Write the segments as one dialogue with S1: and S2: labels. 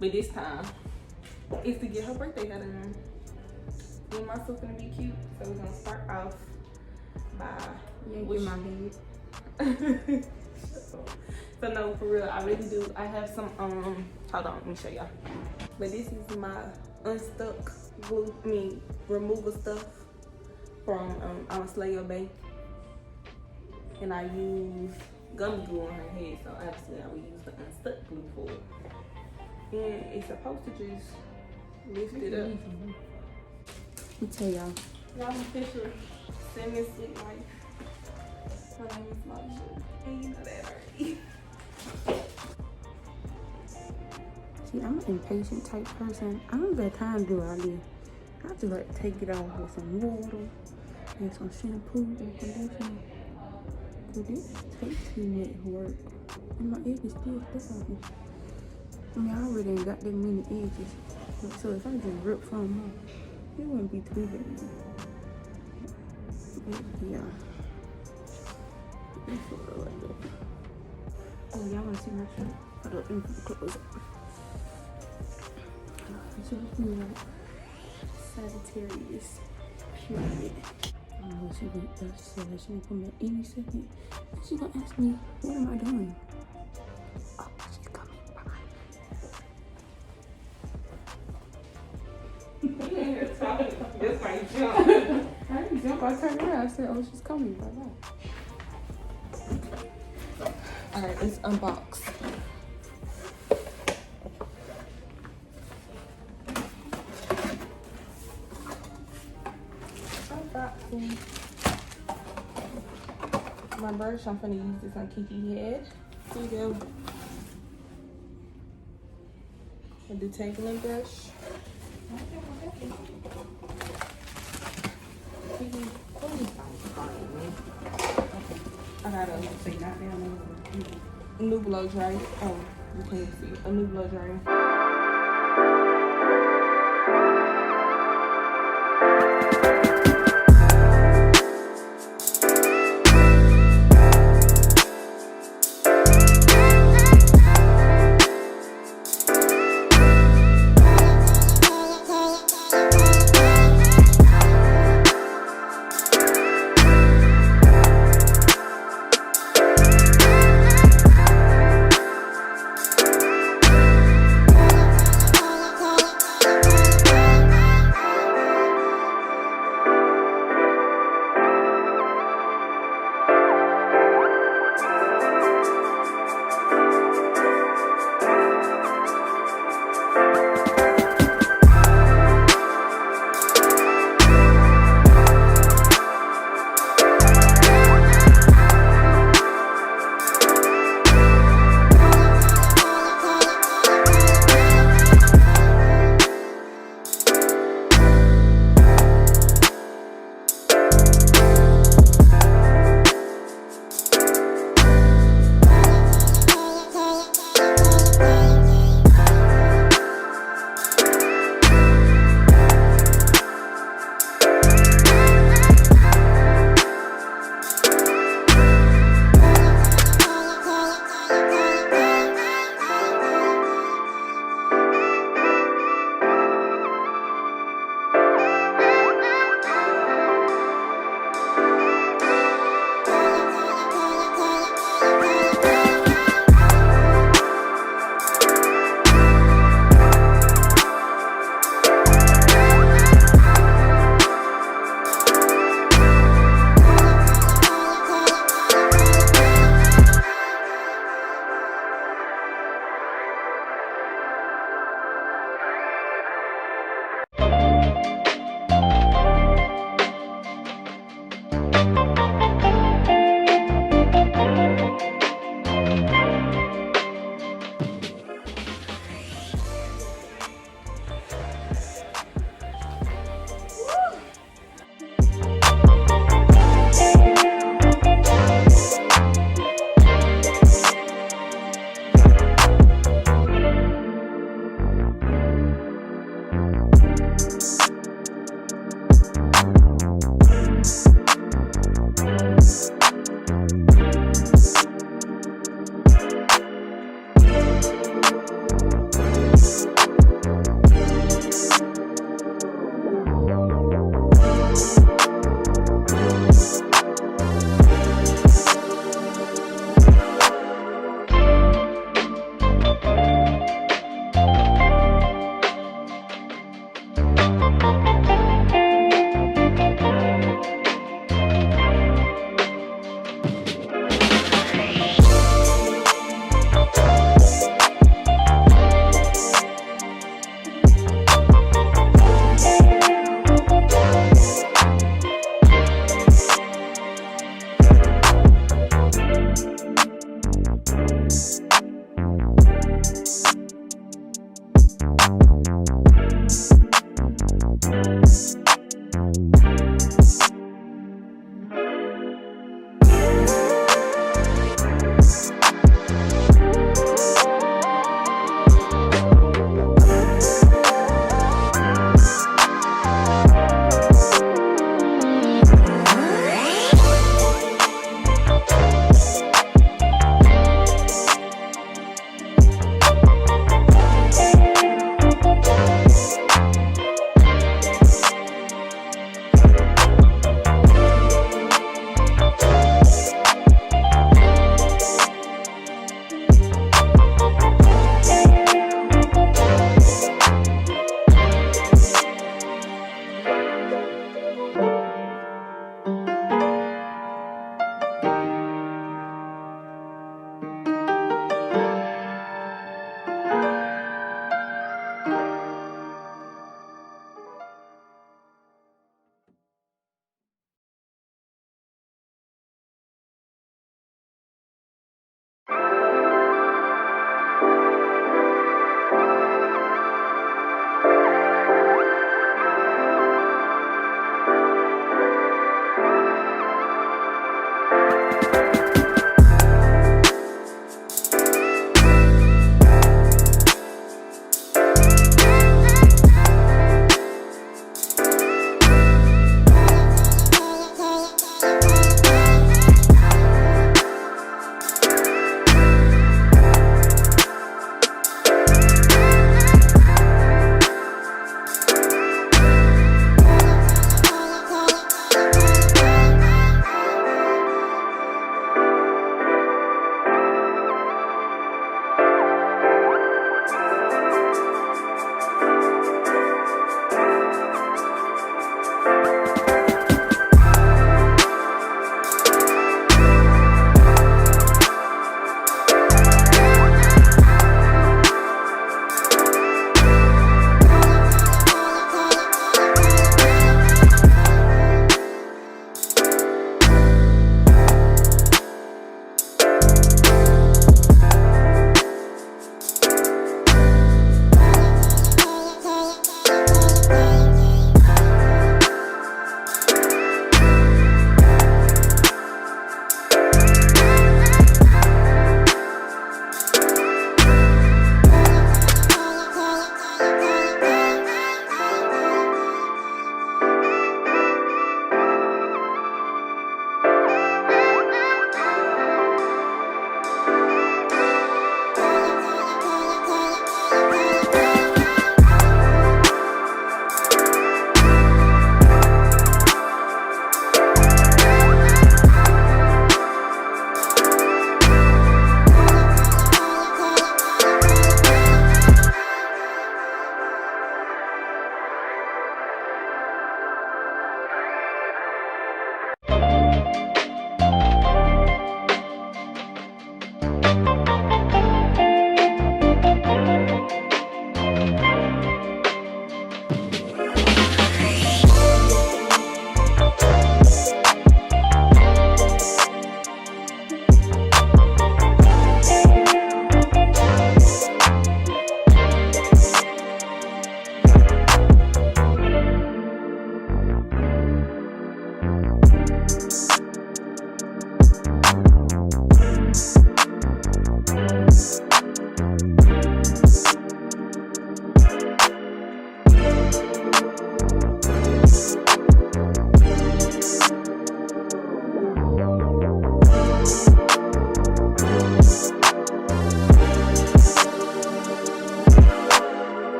S1: But this time, it's to get her birthday hair done. Me and my sister gonna be cute, so we're gonna start off by
S2: yanking my head.
S1: So no, for real, I really do. I have some hold on, let me show y'all. But this is my unstuck glue, removal stuff from on Slayer Bay. And I use gum glue on her head, so obviously I will use the unstuck glue for it. And it's supposed to just lift it up.
S2: Let me tell y'all.
S1: Y'all officially send me sweet life. My name is Moja, and you know that already.
S2: See, I'm an impatient type person. I don't got time to do all this. I just like to take it off with some water and some shampoo and conditioner. So this takes too much work. And my edge is still stuck on me. I mean, I already ain't got that many edges. So if I just rip some off, it wouldn't be too bad. Yeah. It's sort of like that. Oh, y'all wanna see my shirt? Hold up, let me put the clothes up. So it's me like Sagittarius. Period. I don't know what she went there. She said that she would come back any second. And she gonna ask me, what am I doing? Oh, she's coming. Bye-bye.
S1: This might jump.
S2: I didn't jump. I turned around. I said, oh, she's coming. Bye-bye.
S1: Alright, let's unbox. My brush, I'm gonna use this on Kiki's head. Here you go. A detangling brush. Kiki, please don't find me. I got a new blow dryer. Oh, you can't see. A new blow dryer.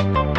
S1: Bye.